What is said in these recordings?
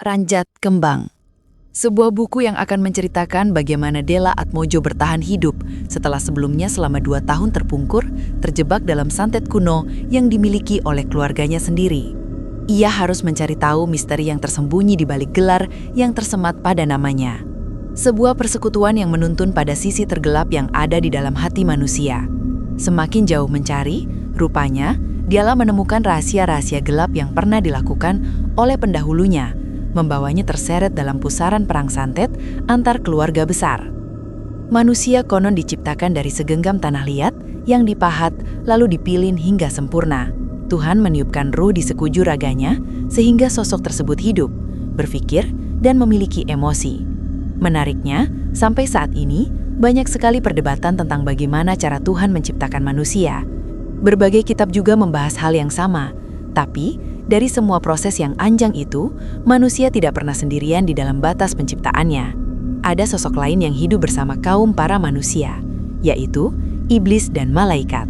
Ranjat Kembang. Sebuah buku yang akan menceritakan bagaimana Della Atmojo bertahan hidup setelah sebelumnya selama 2 tahun terpungkur, terjebak dalam santet kuno yang dimiliki oleh keluarganya sendiri. Ia harus mencari tahu misteri yang tersembunyi di balik gelar yang tersemat pada namanya. Sebuah persekutuan yang menuntun pada sisi tergelap yang ada di dalam hati manusia. Semakin jauh mencari, rupanya dialah menemukan rahasia-rahasia gelap yang pernah dilakukan oleh pendahulunya, membawanya terseret dalam pusaran perang santet antar keluarga besar. Manusia konon diciptakan dari segenggam tanah liat yang dipahat lalu dipilin hingga sempurna. Tuhan meniupkan ruh di sekujur raganya sehingga sosok tersebut hidup, berpikir, dan memiliki emosi. Menariknya, sampai saat ini, banyak sekali perdebatan tentang bagaimana cara Tuhan menciptakan manusia. Berbagai kitab juga membahas hal yang sama, tapi dari semua proses yang anjing itu, manusia tidak pernah sendirian di dalam batas penciptaannya. Ada sosok lain yang hidup bersama kaum para manusia, yaitu iblis dan malaikat.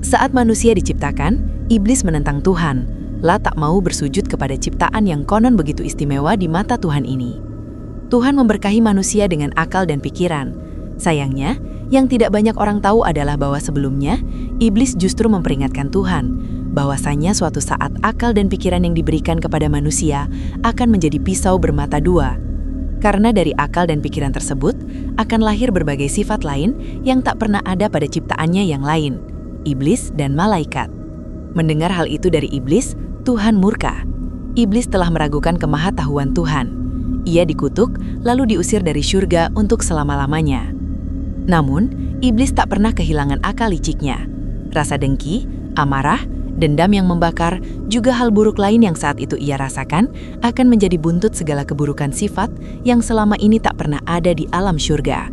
Saat manusia diciptakan, iblis menentang Tuhan, tak mau bersujud kepada ciptaan yang konon begitu istimewa di mata Tuhan ini. Tuhan memberkahi manusia dengan akal dan pikiran. Sayangnya, yang tidak banyak orang tahu adalah bahwa sebelumnya, iblis justru memperingatkan Tuhan bahwasanya suatu saat akal dan pikiran yang diberikan kepada manusia akan menjadi pisau bermata dua. Karena dari akal dan pikiran tersebut akan lahir berbagai sifat lain yang tak pernah ada pada ciptaannya yang lain, iblis dan malaikat. Mendengar hal itu dari iblis, Tuhan murka. Iblis telah meragukan kemahatauan Tuhan. Ia dikutuk lalu diusir dari surga untuk selama-lamanya. Namun, iblis tak pernah kehilangan akal liciknya. Rasa dengki, amarah, dendam yang membakar, juga hal buruk lain yang saat itu ia rasakan akan menjadi buntut segala keburukan sifat yang selama ini tak pernah ada di alam surga.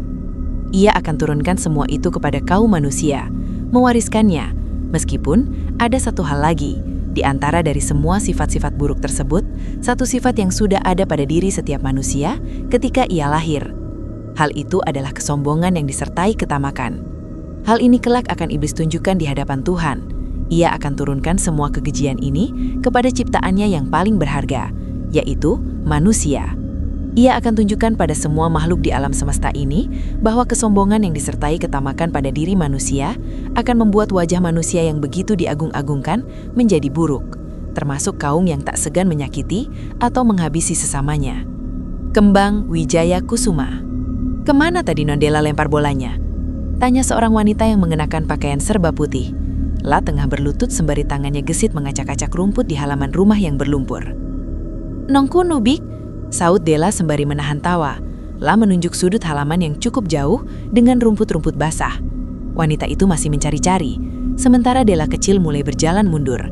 Ia akan turunkan semua itu kepada kaum manusia, mewariskannya, meskipun ada satu hal lagi, di antara dari semua sifat-sifat buruk tersebut, satu sifat yang sudah ada pada diri setiap manusia ketika ia lahir. Hal itu adalah kesombongan yang disertai ketamakan. Hal ini kelak akan iblis tunjukkan di hadapan Tuhan. Ia akan turunkan semua kekejian ini kepada ciptaannya yang paling berharga, yaitu manusia. Ia akan tunjukkan pada semua makhluk di alam semesta ini bahwa kesombongan yang disertai ketamakan pada diri manusia akan membuat wajah manusia yang begitu diagung-agungkan menjadi buruk, termasuk kaum yang tak segan menyakiti atau menghabisi sesamanya. Kembang Wijaya Kusuma. Kemana tadi Nondela lempar bolanya? Tanya seorang wanita yang mengenakan pakaian serba putih. Tengah berlutut sembari tangannya gesit mengacak-acak rumput di halaman rumah yang berlumpur. Nongku Nubik, saut Della sembari menahan tawa. Menunjuk sudut halaman yang cukup jauh dengan rumput-rumput basah. Wanita itu masih mencari-cari, sementara Della kecil mulai berjalan mundur.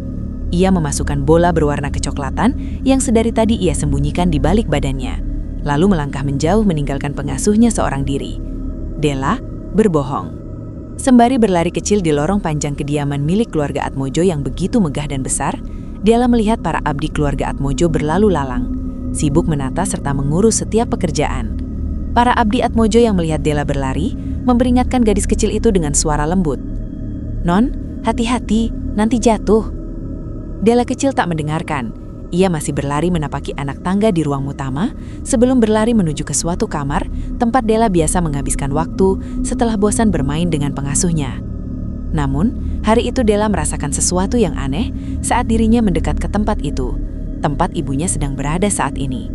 Ia memasukkan bola berwarna kecoklatan yang sedari tadi ia sembunyikan di balik badannya, lalu melangkah menjauh meninggalkan pengasuhnya seorang diri. Della berbohong. Sembari berlari kecil di lorong panjang kediaman milik keluarga Atmojo yang begitu megah dan besar, Della melihat para abdi keluarga Atmojo berlalu lalang, sibuk menata serta mengurus setiap pekerjaan. Para abdi Atmojo yang melihat Della berlari, memperingatkan gadis kecil itu dengan suara lembut. Non, hati-hati, nanti jatuh. Della kecil tak mendengarkan. Ia masih berlari menapaki anak tangga di ruang utama sebelum berlari menuju ke suatu kamar tempat Della biasa menghabiskan waktu setelah bosan bermain dengan pengasuhnya. Namun, hari itu Della merasakan sesuatu yang aneh saat dirinya mendekat ke tempat itu, tempat ibunya sedang berada saat ini.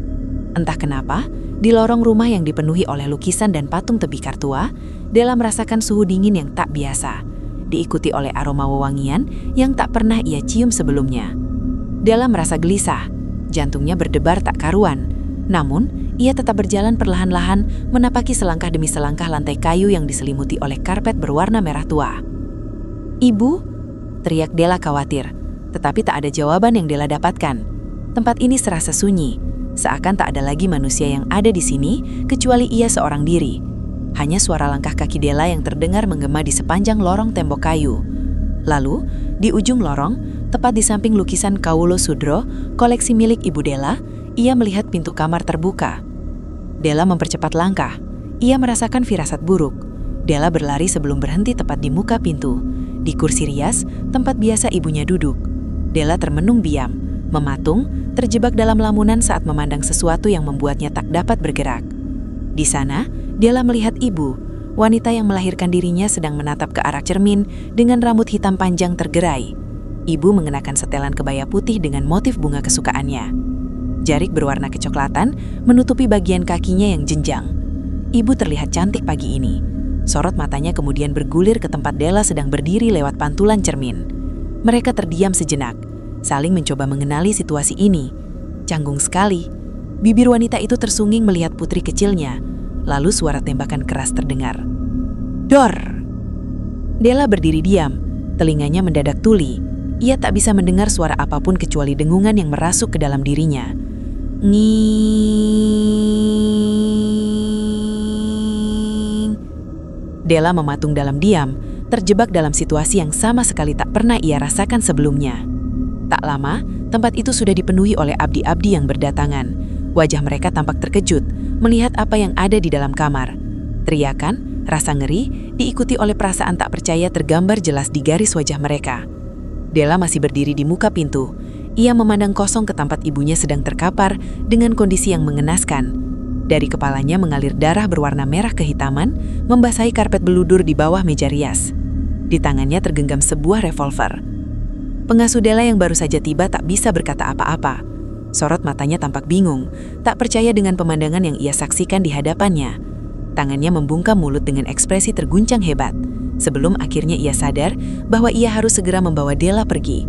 Entah kenapa, di lorong rumah yang dipenuhi oleh lukisan dan patung tembikar tua, Della merasakan suhu dingin yang tak biasa, diikuti oleh aroma wewangian yang tak pernah ia cium sebelumnya. Della merasa gelisah, jantungnya berdebar tak karuan. Namun, ia tetap berjalan perlahan-lahan menapaki selangkah demi selangkah lantai kayu yang diselimuti oleh karpet berwarna merah tua. "Ibu?" teriak Della khawatir, tetapi tak ada jawaban yang Della dapatkan. Tempat ini serasa sunyi, seakan tak ada lagi manusia yang ada di sini kecuali ia seorang diri. Hanya suara langkah kaki Della yang terdengar menggema di sepanjang lorong tembok kayu. Lalu, di ujung lorong, tepat di samping lukisan Kaulo Sudro, koleksi milik Ibu Della, ia melihat pintu kamar terbuka. Della mempercepat langkah. Ia merasakan firasat buruk. Della berlari sebelum berhenti tepat di muka pintu, di kursi rias, tempat biasa ibunya duduk. Della termenung diam, mematung, terjebak dalam lamunan saat memandang sesuatu yang membuatnya tak dapat bergerak. Di sana, Della melihat ibu, wanita yang melahirkan dirinya sedang menatap ke arah cermin dengan rambut hitam panjang tergerai. Ibu mengenakan setelan kebaya putih dengan motif bunga kesukaannya. Jarik berwarna kecoklatan menutupi bagian kakinya yang jenjang. Ibu terlihat cantik pagi ini. Sorot matanya kemudian bergulir ke tempat Della sedang berdiri lewat pantulan cermin. Mereka terdiam sejenak, saling mencoba mengenali situasi ini. Canggung sekali. Bibir wanita itu tersunging melihat putri kecilnya, lalu suara tembakan keras terdengar. Dor! Della berdiri diam, telinganya mendadak tuli. Ia tak bisa mendengar suara apapun kecuali dengungan yang merasuk ke dalam dirinya. Nging. Della mematung dalam diam, terjebak dalam situasi yang sama sekali tak pernah ia rasakan sebelumnya. Tak lama, tempat itu sudah dipenuhi oleh abdi-abdi yang berdatangan. Wajah mereka tampak terkejut melihat apa yang ada di dalam kamar. Teriakan, rasa ngeri, diikuti oleh perasaan tak percaya tergambar jelas di garis wajah mereka. Della masih berdiri di muka pintu. Ia memandang kosong ke tempat ibunya sedang terkapar dengan kondisi yang mengenaskan. Dari kepalanya mengalir darah berwarna merah kehitaman, membasahi karpet beludur di bawah meja rias. Di tangannya tergenggam sebuah revolver. Pengasuh Della yang baru saja tiba tak bisa berkata apa-apa. Sorot matanya tampak bingung, tak percaya dengan pemandangan yang ia saksikan di hadapannya. Tangannya membungkam mulut dengan ekspresi terguncang hebat, sebelum akhirnya ia sadar bahwa ia harus segera membawa Della pergi.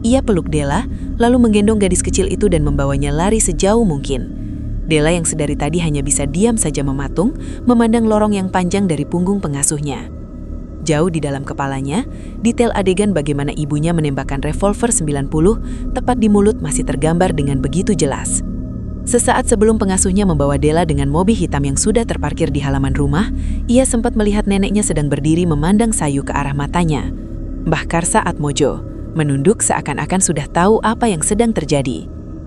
Ia peluk Della, lalu menggendong gadis kecil itu dan membawanya lari sejauh mungkin. Della yang sedari tadi hanya bisa diam saja mematung, memandang lorong yang panjang dari punggung pengasuhnya. Jauh di dalam kepalanya, detail adegan bagaimana ibunya menembakkan revolver 90 tepat di mulut masih tergambar dengan begitu jelas. Sesaat sebelum pengasuhnya membawa Della dengan mobil hitam yang sudah terparkir di halaman rumah, ia sempat melihat neneknya sedang berdiri memandang sayu ke arah matanya. Mbah Karsa Atmojo menunduk seakan-akan sudah tahu apa yang sedang terjadi.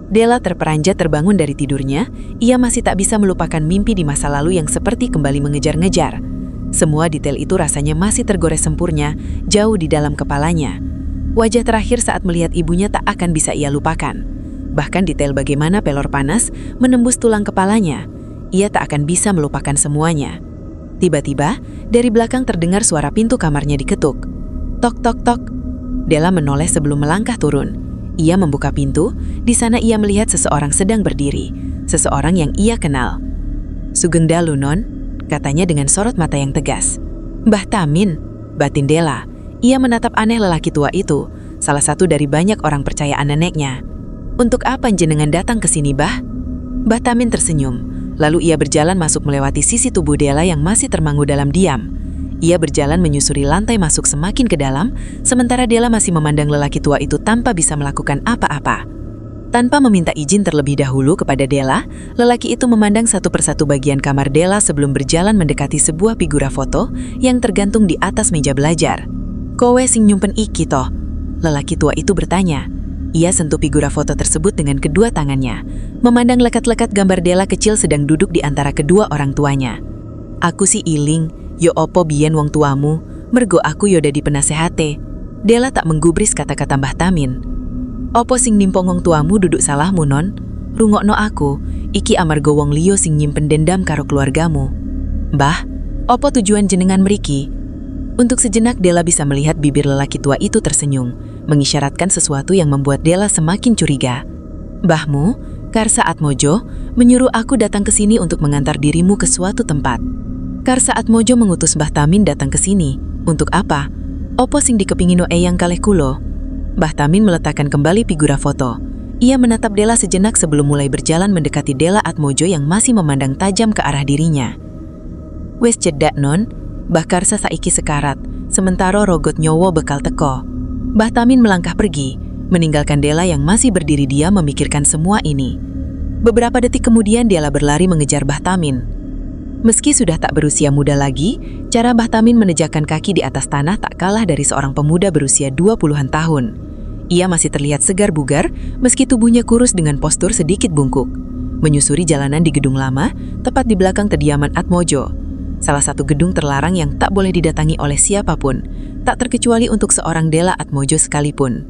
Della terperanjat terbangun dari tidurnya, ia masih tak bisa melupakan mimpi di masa lalu yang seperti kembali mengejar-ngejar. Semua detail itu rasanya masih tergores sempurna, jauh di dalam kepalanya. Wajah terakhir saat melihat ibunya tak akan bisa ia lupakan. Bahkan detail bagaimana pelor panas menembus tulang kepalanya. Ia tak akan bisa melupakan semuanya. Tiba-tiba, dari belakang terdengar suara pintu kamarnya diketuk. Tok tok tok. Della menoleh sebelum melangkah turun. Ia membuka pintu, di sana ia melihat seseorang sedang berdiri. Seseorang yang ia kenal. Sugeng Dalu, Non, katanya dengan sorot mata yang tegas. Mbah Tamin, batin Della. Ia menatap aneh lelaki tua itu, salah satu dari banyak orang percayaan neneknya. Untuk apa jenengan datang ke sini, Bah? Mbah Tamin tersenyum, lalu ia berjalan masuk melewati sisi tubuh Della yang masih termangu dalam diam. Ia berjalan menyusuri lantai masuk semakin ke dalam, sementara Della masih memandang lelaki tua itu tanpa bisa melakukan apa-apa. Tanpa meminta izin terlebih dahulu kepada Della, lelaki itu memandang satu persatu bagian kamar Della sebelum berjalan mendekati sebuah figura foto yang tergantung di atas meja belajar. Kowe sing nyumpen iki toh? Lelaki tua itu bertanya. Ia sentuh figura foto tersebut dengan kedua tangannya, memandang lekat-lekat gambar Della kecil sedang duduk di antara kedua orang tuanya. Aku si iling, yo opo biyen wong tuamu, mergo aku yoda di penasehate. Della tak menggubris kata-kata Mbah Tamin. Opo sing nimpong wong tuamu duduk salahmu, Non? Rungokno aku, iki amarga wong liya sing nyimpen dendam karo keluargamu. Mbah, opo tujuan jenengan mriki? Untuk sejenak Della bisa melihat bibir lelaki tua itu tersenyum, mengisyaratkan sesuatu yang membuat Della semakin curiga. Mbahmu, Karsa Atmojo, menyuruh aku datang ke sini untuk mengantar dirimu ke suatu tempat. Karsa Atmojo mengutus Mbah Tamin datang ke sini. Untuk apa? Opo sing dikepingino eyang kalih kulo? Mbah Tamin meletakkan kembali figura foto. Ia menatap Della sejenak sebelum mulai berjalan mendekati Della Atmojo yang masih memandang tajam ke arah dirinya. Wes cedak, Non, Mbah Karsa saiki sekarat, sementara rogot nyowo bekal teko. Mbah Tamin melangkah pergi, meninggalkan Della yang masih berdiri diam memikirkan semua ini. Beberapa detik kemudian Della berlari mengejar Mbah Tamin. Meski sudah tak berusia muda lagi, cara Mbah Tamin menjejakkan kaki di atas tanah tak kalah dari seorang pemuda berusia 20-an tahun. Ia masih terlihat segar bugar, meski tubuhnya kurus dengan postur sedikit bungkuk. Menyusuri jalanan di gedung lama, tepat di belakang kediaman Atmojo. Salah satu gedung terlarang yang tak boleh didatangi oleh siapapun, tak terkecuali untuk seorang Della Atmojo sekalipun.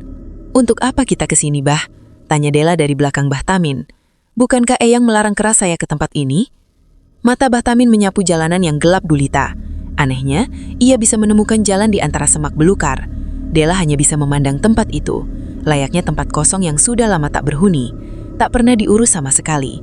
Untuk apa kita kesini, Bah? Tanya Dela dari belakang Mbah Tamin. Bukankah Eyang melarang keras saya ke tempat ini? Mata Mbah Tamin menyapu jalanan yang gelap gulita. Anehnya, ia bisa menemukan jalan di antara semak belukar. Dela hanya bisa memandang tempat itu, layaknya tempat kosong yang sudah lama tak berhuni, tak pernah diurus sama sekali.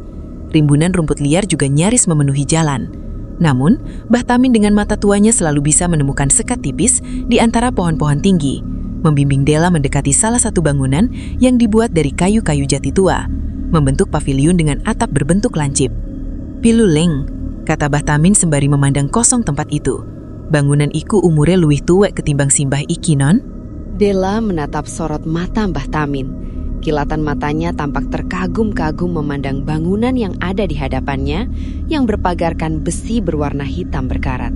Rimbunan rumput liar juga nyaris memenuhi jalan. Namun, Mbah Tamin dengan mata tuanya selalu bisa menemukan sekat tipis di antara pohon-pohon tinggi, membimbing Dela mendekati salah satu bangunan yang dibuat dari kayu-kayu jati tua, membentuk paviliun dengan atap berbentuk lancip. Piluleng, kata Mbah Tamin sembari memandang kosong tempat itu. Bangunan iku umure luwih tuwek ketimbang simbah iki, non? Dela menatap sorot mata Mbah Tamin. Kilatan matanya tampak terkagum-kagum memandang bangunan yang ada di hadapannya yang berpagarkan besi berwarna hitam berkarat.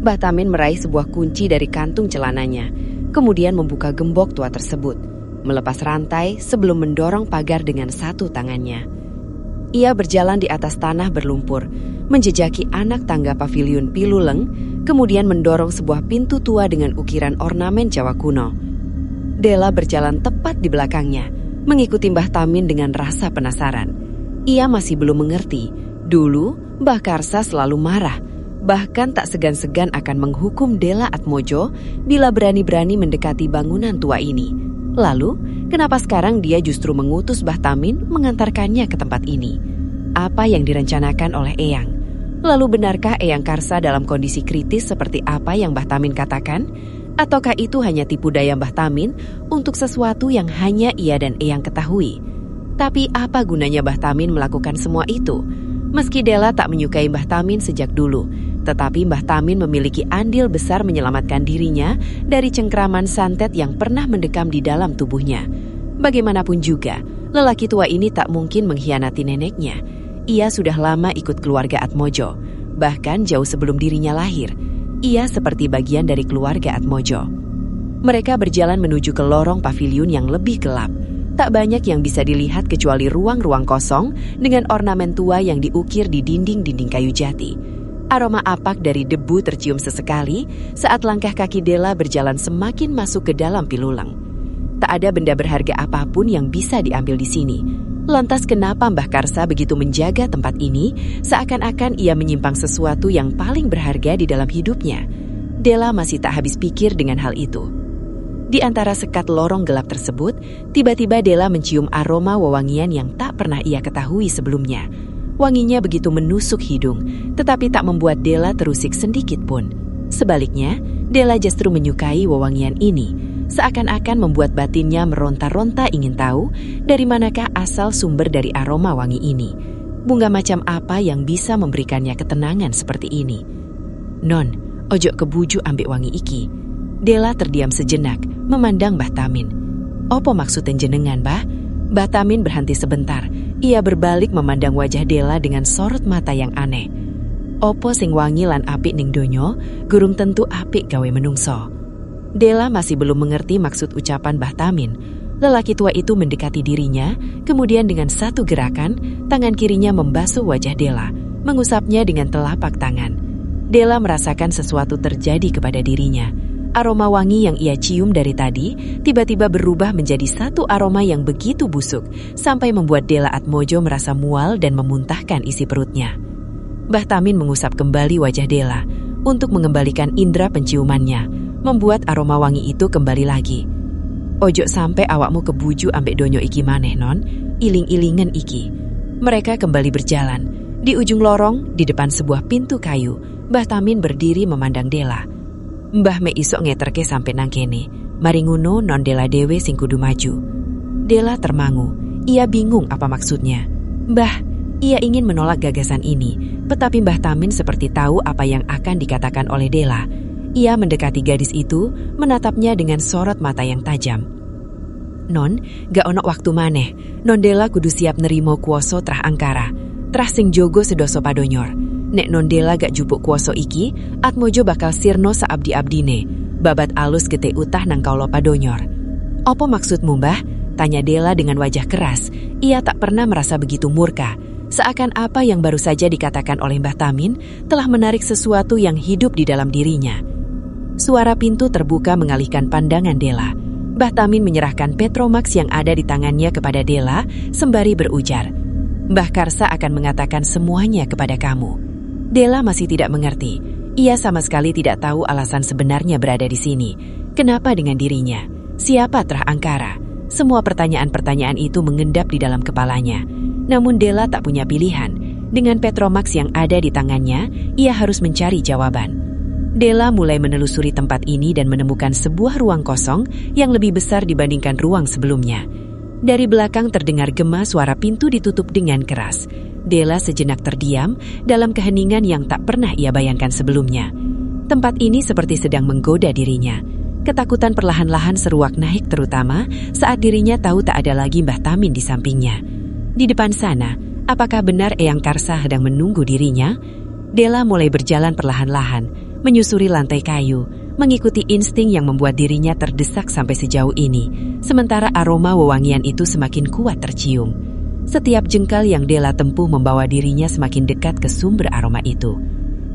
Mbah Tamin meraih sebuah kunci dari kantung celananya, kemudian membuka gembok tua tersebut, melepas rantai sebelum mendorong pagar dengan satu tangannya. Ia berjalan di atas tanah berlumpur, menjejaki anak tangga paviliun Piluleng, kemudian mendorong sebuah pintu tua dengan ukiran ornamen Jawa kuno. Dela berjalan tepat di belakangnya, mengikuti Mbah Tamin dengan rasa penasaran. Ia masih belum mengerti, dulu Mbah Karsa selalu marah, bahkan tak segan-segan akan menghukum Dela Atmojo bila berani-berani mendekati bangunan tua ini. Lalu, kenapa sekarang dia justru mengutus Mbah Tamin mengantarkannya ke tempat ini? Apa yang direncanakan oleh Eyang? Lalu benarkah Eyang Karsa dalam kondisi kritis seperti apa yang Mbah Tamin katakan? Ataukah itu hanya tipu daya Mbah Tamin untuk sesuatu yang hanya ia dan Eyang ketahui? Tapi apa gunanya Mbah Tamin melakukan semua itu? Meski Dela tak menyukai Mbah Tamin sejak dulu, tetapi Mbah Tamin memiliki andil besar menyelamatkan dirinya dari cengkraman santet yang pernah mendekam di dalam tubuhnya. Bagaimanapun juga, lelaki tua ini tak mungkin mengkhianati neneknya. Ia sudah lama ikut keluarga Atmojo, bahkan jauh sebelum dirinya lahir. Ia seperti bagian dari keluarga Atmojo. Mereka berjalan menuju ke lorong paviliun yang lebih gelap. Tak banyak yang bisa dilihat kecuali ruang-ruang kosong dengan ornamen tua yang diukir di dinding-dinding kayu jati. Aroma apak dari debu tercium sesekali saat langkah kaki Dela berjalan semakin masuk ke dalam Piluleng. Tak ada benda berharga apapun yang bisa diambil di sini. Lantas kenapa Mbah Karsa begitu menjaga tempat ini seakan-akan ia menyimpang sesuatu yang paling berharga di dalam hidupnya? Dela masih tak habis pikir dengan hal itu. Di antara sekat lorong gelap tersebut, tiba-tiba Dela mencium aroma wewangian yang tak pernah ia ketahui sebelumnya. Wanginya begitu menusuk hidung, tetapi tak membuat Dela terusik sedikit pun. Sebaliknya, Dela justru menyukai wewangian ini. Seakan-akan membuat batinnya meronta-ronta ingin tahu dari manakah asal sumber dari aroma wangi ini. Bunga macam apa yang bisa memberikannya ketenangan seperti ini? Non, ojo kebuju ambek wangi iki. Dela terdiam sejenak, memandang Mbah Tamin. Opo maksud jenengan, Mbah? Mbah Tamin berhenti sebentar. Ia berbalik memandang wajah Dela dengan sorot mata yang aneh. Opo sing wangi lan apik ning donyo, gurung tentu apik gawe menungso. Dela masih belum mengerti maksud ucapan Mbah Tamin. Lelaki tua itu mendekati dirinya, kemudian dengan satu gerakan, tangan kirinya membasuh wajah Dela, mengusapnya dengan telapak tangan. Dela merasakan sesuatu terjadi kepada dirinya. Aroma wangi yang ia cium dari tadi tiba-tiba berubah menjadi satu aroma yang begitu busuk, sampai membuat Dela Atmojo merasa mual dan memuntahkan isi perutnya. Mbah Tamin mengusap kembali wajah Dela untuk mengembalikan indera penciumannya, membuat aroma wangi itu kembali lagi. Ojo sampai awakmu kebuju ambek donyo iki maneh, non. Iling-ilingen iki. Mereka kembali berjalan. Di ujung lorong, di depan sebuah pintu kayu, Mbah Tamin berdiri memandang Dela. Mbah me isok ngeterke sampai nang kene. Mari ngono non Dela dewe sing kudu maju. Dela termangu. Ia bingung apa maksudnya. Mbah, ia ingin menolak gagasan ini, tetapi Mbah Tamin seperti tahu apa yang akan dikatakan oleh Dela. Ia mendekati gadis itu, menatapnya dengan sorot mata yang tajam. Non, gak ono waktu maneh. Non Dela kudu siap nerimo kuoso trah angkara. Trah sing jogo sedoso padonyor. Nek non Dela gak jupuk kuoso iki, Atmojo bakal sirno saabdi-abdine. Babat alus gete utah nang kaulo padonyor. Opo maksudmu, Mbah? Tanya Dela dengan wajah keras. Ia tak pernah merasa begitu murka. Seakan apa yang baru saja dikatakan oleh Mbah Tamin telah menarik sesuatu yang hidup di dalam dirinya. Suara pintu terbuka mengalihkan pandangan Dela. Mbah Tamin menyerahkan Petromax yang ada di tangannya kepada Della sembari berujar, "Mbah Karsa akan mengatakan semuanya kepada kamu." Della masih tidak mengerti. Ia sama sekali tidak tahu alasan sebenarnya berada di sini. Kenapa dengan dirinya? Siapa Trah Angkara? Semua pertanyaan-pertanyaan itu mengendap di dalam kepalanya. Namun Della tak punya pilihan. Dengan Petromax yang ada di tangannya, ia harus mencari jawaban. Della mulai menelusuri tempat ini dan menemukan sebuah ruang kosong yang lebih besar dibandingkan ruang sebelumnya. Dari belakang terdengar gema suara pintu ditutup dengan keras. Della sejenak terdiam dalam keheningan yang tak pernah ia bayangkan sebelumnya. Tempat ini seperti sedang menggoda dirinya. Ketakutan perlahan-lahan seruak naik terutama saat dirinya tahu tak ada lagi Mbah Tamin di sampingnya. Di depan sana, apakah benar Eyang Karsa sedang menunggu dirinya? Della mulai berjalan perlahan-lahan, menyusuri lantai kayu, mengikuti insting yang membuat dirinya terdesak sampai sejauh ini, sementara aroma wewangian itu semakin kuat tercium. Setiap jengkal yang Della tempuh membawa dirinya semakin dekat ke sumber aroma itu.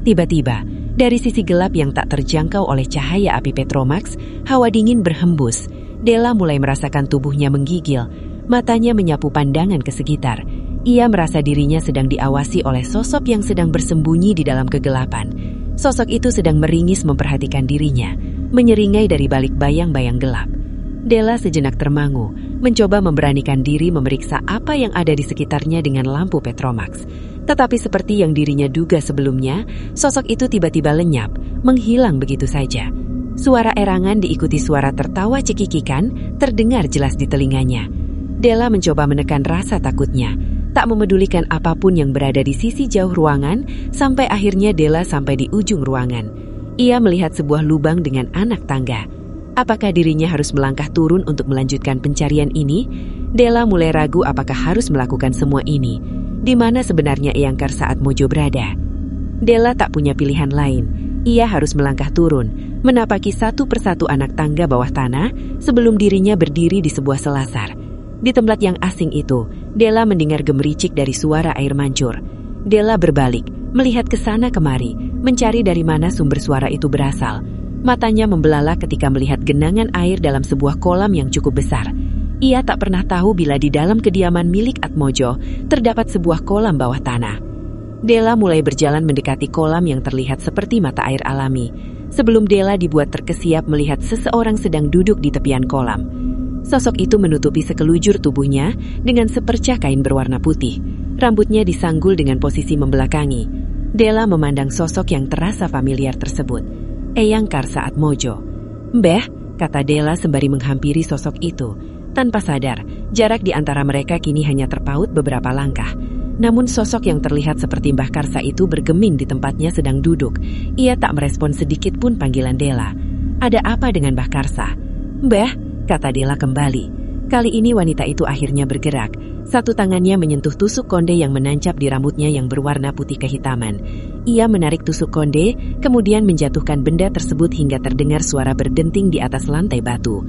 Tiba-tiba, dari sisi gelap yang tak terjangkau oleh cahaya api Petromax, hawa dingin berhembus. Della mulai merasakan tubuhnya menggigil, matanya menyapu pandangan ke sekitar. Ia merasa dirinya sedang diawasi oleh sosok yang sedang bersembunyi di dalam kegelapan. Sosok itu sedang meringis memperhatikan dirinya, menyeringai dari balik bayang-bayang gelap. Della sejenak termangu, mencoba memberanikan diri memeriksa apa yang ada di sekitarnya dengan lampu Petromax. Tetapi seperti yang dirinya duga sebelumnya, sosok itu tiba-tiba lenyap, menghilang begitu saja. Suara erangan diikuti suara tertawa cekikikan terdengar jelas di telinganya. Della mencoba menekan rasa takutnya, tak memedulikan apapun yang berada di sisi jauh ruangan, sampai akhirnya Della sampai di ujung ruangan. Ia melihat sebuah lubang dengan anak tangga. Apakah dirinya harus melangkah turun untuk melanjutkan pencarian ini? Della mulai ragu apakah harus melakukan semua ini. Di mana sebenarnya Eyang Karsa Atmojo berada? Della tak punya pilihan lain. Ia harus melangkah turun, menapaki satu persatu anak tangga bawah tanah sebelum dirinya berdiri di sebuah selasar. Di tempat yang asing itu, Della mendengar gemericik dari suara air mancur. Della berbalik, melihat ke sana kemari, mencari dari mana sumber suara itu berasal. Matanya membelalak ketika melihat genangan air dalam sebuah kolam yang cukup besar. Ia tak pernah tahu bila di dalam kediaman milik Atmojo terdapat sebuah kolam bawah tanah. Della mulai berjalan mendekati kolam yang terlihat seperti mata air alami. Sebelum Della dibuat terkesiap melihat seseorang sedang duduk di tepian kolam. Sosok itu menutupi sekelujur tubuhnya dengan seperca kain berwarna putih. Rambutnya disanggul dengan posisi membelakangi. Della memandang sosok yang terasa familiar tersebut. Eyang Karsa Atmojo. "Mbah," kata Della sembari menghampiri sosok itu. Tanpa sadar, jarak di antara mereka kini hanya terpaut beberapa langkah. Namun sosok yang terlihat seperti Mbah Karsa itu bergeming di tempatnya sedang duduk. Ia tak merespon sedikit pun panggilan Della. "Ada apa dengan Mbah Karsa?" "Mbah," kata Della kembali. Kali ini wanita itu akhirnya bergerak. Satu tangannya menyentuh tusuk konde yang menancap di rambutnya yang berwarna putih kehitaman. Ia menarik tusuk konde, kemudian menjatuhkan benda tersebut hingga terdengar suara berdenting di atas lantai batu.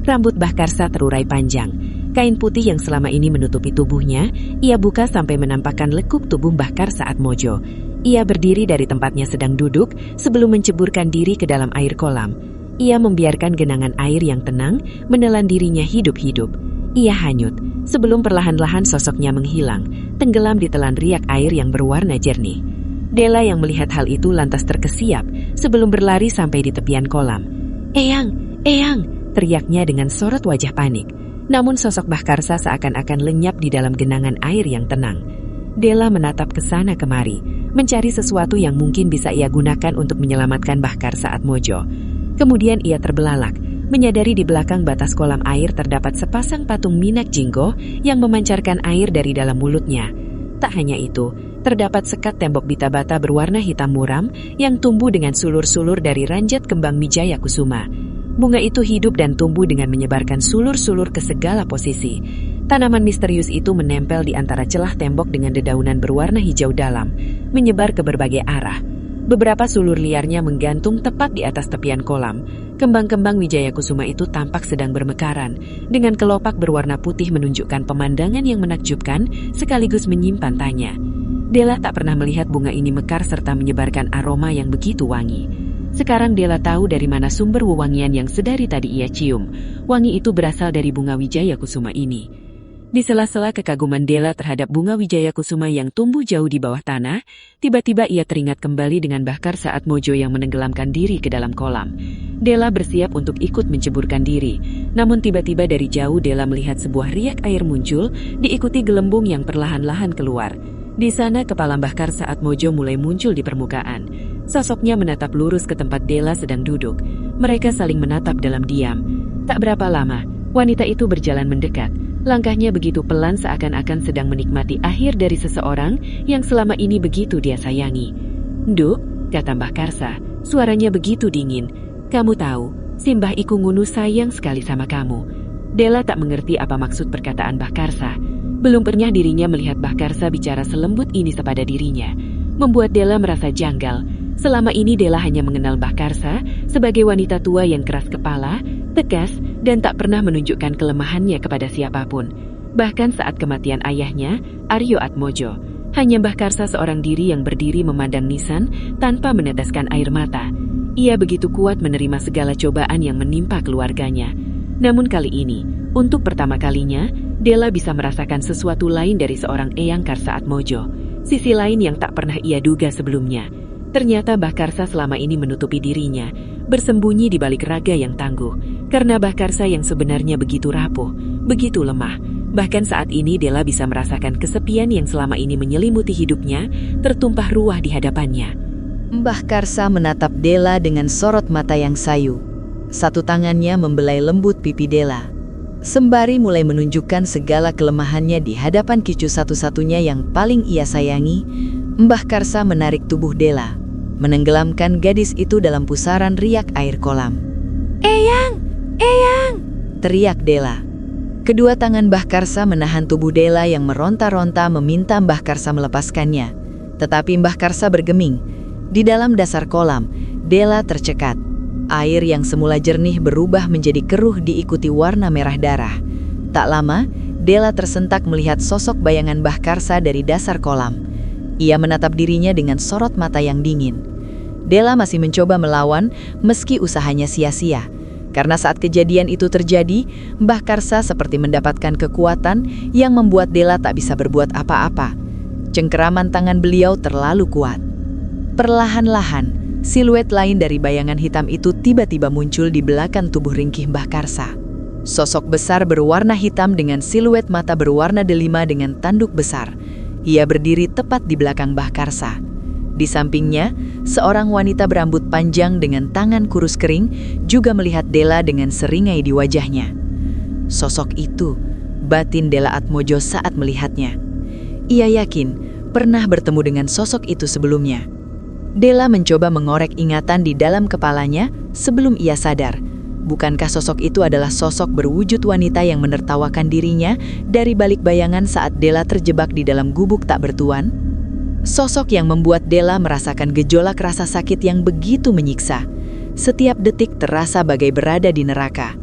Rambut Mbah Karsa terurai panjang. Kain putih yang selama ini menutupi tubuhnya, ia buka sampai menampakkan lekuk tubuh Mbah Karsa Atmojo. Ia berdiri dari tempatnya sedang duduk sebelum menceburkan diri ke dalam air kolam. Ia membiarkan genangan air yang tenang menelan dirinya hidup-hidup. Ia hanyut, sebelum perlahan-lahan sosoknya menghilang, tenggelam di telan riak air yang berwarna jernih. Della yang melihat hal itu lantas terkesiap sebelum berlari sampai di tepian kolam. "Eyang, Eyang!" teriaknya dengan sorot wajah panik. Namun sosok Mbah Karsa seakan-akan lenyap di dalam genangan air yang tenang. Della menatap ke sana kemari, mencari sesuatu yang mungkin bisa ia gunakan untuk menyelamatkan Mbah Karsa Atmojo. Kemudian ia terbelalak, menyadari di belakang batas kolam air terdapat sepasang patung Minak Jinggo yang memancarkan air dari dalam mulutnya. Tak hanya itu, terdapat sekat tembok bita-bata berwarna hitam muram yang tumbuh dengan sulur-sulur dari ranjat kembang Mijaya Kusuma. Bunga itu hidup dan tumbuh dengan menyebarkan sulur-sulur ke segala posisi. Tanaman misterius itu menempel di antara celah tembok dengan dedaunan berwarna hijau dalam, menyebar ke berbagai arah. Beberapa sulur liarnya menggantung tepat di atas tepian kolam. Kembang-kembang Wijaya Kusuma itu tampak sedang bermekaran, dengan kelopak berwarna putih menunjukkan pemandangan yang menakjubkan sekaligus menyimpan tanya. Della tak pernah melihat bunga ini mekar serta menyebarkan aroma yang begitu wangi. Sekarang Della tahu dari mana sumber wewangian yang sedari tadi ia cium. Wangi itu berasal dari bunga Wijaya Kusuma ini. Di sela-sela kekaguman Della terhadap bunga Wijaya Kusuma yang tumbuh jauh di bawah tanah, tiba-tiba ia teringat kembali dengan Bahkarsa Atmojo yang menenggelamkan diri ke dalam kolam. Della bersiap untuk ikut menceburkan diri. Namun tiba-tiba dari jauh Della melihat sebuah riak air muncul, diikuti gelembung yang perlahan-lahan keluar. Di sana kepala Bahkarsa Atmojo mulai muncul di permukaan. Sosoknya menatap lurus ke tempat Della sedang duduk. Mereka saling menatap dalam diam. Tak berapa lama, wanita itu berjalan mendekat. Langkahnya begitu pelan seakan-akan sedang menikmati akhir dari seseorang yang selama ini begitu dia sayangi. "Nduk," kata Mbah Karsa, suaranya begitu dingin. "Kamu tahu, Simbah Iku Ngunu sayang sekali sama kamu." Della tak mengerti apa maksud perkataan Mbah Karsa. Belum pernah dirinya melihat Mbah Karsa bicara selembut ini kepada dirinya. Membuat Della merasa janggal. Selama ini Della hanya mengenal Mbah Karsa sebagai wanita tua yang keras kepala, tegas, dan tak pernah menunjukkan kelemahannya kepada siapapun. Bahkan saat kematian ayahnya, Aryo Atmojo, hanya Mbah Karsa seorang diri yang berdiri memandang nisan tanpa meneteskan air mata. Ia begitu kuat menerima segala cobaan yang menimpa keluarganya. Namun kali ini, untuk pertama kalinya, Della bisa merasakan sesuatu lain dari seorang Eyang Karsa Atmojo. Sisi lain yang tak pernah ia duga sebelumnya. Ternyata Mbah Karsa selama ini menutupi dirinya, bersembunyi di balik raga yang tangguh. Karena Mbah Karsa yang sebenarnya begitu rapuh, begitu lemah. Bahkan saat ini Della bisa merasakan kesepian yang selama ini menyelimuti hidupnya, tertumpah ruah di hadapannya. Mbah Karsa menatap Della dengan sorot mata yang sayu. Satu tangannya membelai lembut pipi Della. Sembari mulai menunjukkan segala kelemahannya di hadapan cucu satu-satunya yang paling ia sayangi, Mbah Karsa menarik tubuh Della, menenggelamkan gadis itu dalam pusaran riak air kolam. "Eyang! Eyang!" teriak Della. Kedua tangan Mbah Karsa menahan tubuh Della yang meronta-ronta meminta Mbah Karsa melepaskannya. Tetapi Mbah Karsa bergeming. Di dalam dasar kolam, Della tercekat. Air yang semula jernih berubah menjadi keruh diikuti warna merah darah. Tak lama, Della tersentak melihat sosok bayangan Mbah Karsa dari dasar kolam. Ia menatap dirinya dengan sorot mata yang dingin. Della masih mencoba melawan meski usahanya sia-sia. Karena saat kejadian itu terjadi, Mbah Karsa seperti mendapatkan kekuatan yang membuat Della tak bisa berbuat apa-apa. Cengkeraman tangan beliau terlalu kuat. Perlahan-lahan, siluet lain dari bayangan hitam itu tiba-tiba muncul di belakang tubuh ringkih Mbah Karsa. Sosok besar berwarna hitam dengan siluet mata berwarna delima dengan tanduk besar. Ia berdiri tepat di belakang Mbah Karsa. Di sampingnya, seorang wanita berambut panjang dengan tangan kurus kering juga melihat Della dengan seringai di wajahnya. Sosok itu, batin Della Atmojo saat melihatnya. Ia yakin pernah bertemu dengan sosok itu sebelumnya. Della mencoba mengorek ingatan di dalam kepalanya sebelum ia sadar. Bukankah sosok itu adalah sosok berwujud wanita yang menertawakan dirinya dari balik bayangan saat Della terjebak di dalam gubuk tak bertuan? Sosok yang membuat Della merasakan gejolak rasa sakit yang begitu menyiksa. Setiap detik terasa bagai berada di neraka.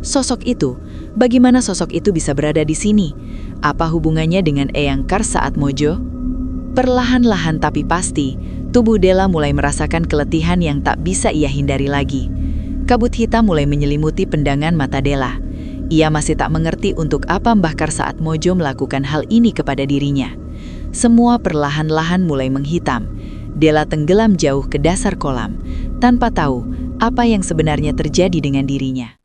Sosok itu, bagaimana sosok itu bisa berada di sini? Apa hubungannya dengan Eyang Karsa Atmojo? Perlahan-lahan tapi pasti, tubuh Della mulai merasakan keletihan yang tak bisa ia hindari lagi. Kabut hitam mulai menyelimuti pendangan mata Della. Ia masih tak mengerti untuk apa Mbah Karsa Atmojo melakukan hal ini kepada dirinya. Semua perlahan-lahan mulai menghitam. Della tenggelam jauh ke dasar kolam, tanpa tahu apa yang sebenarnya terjadi dengan dirinya.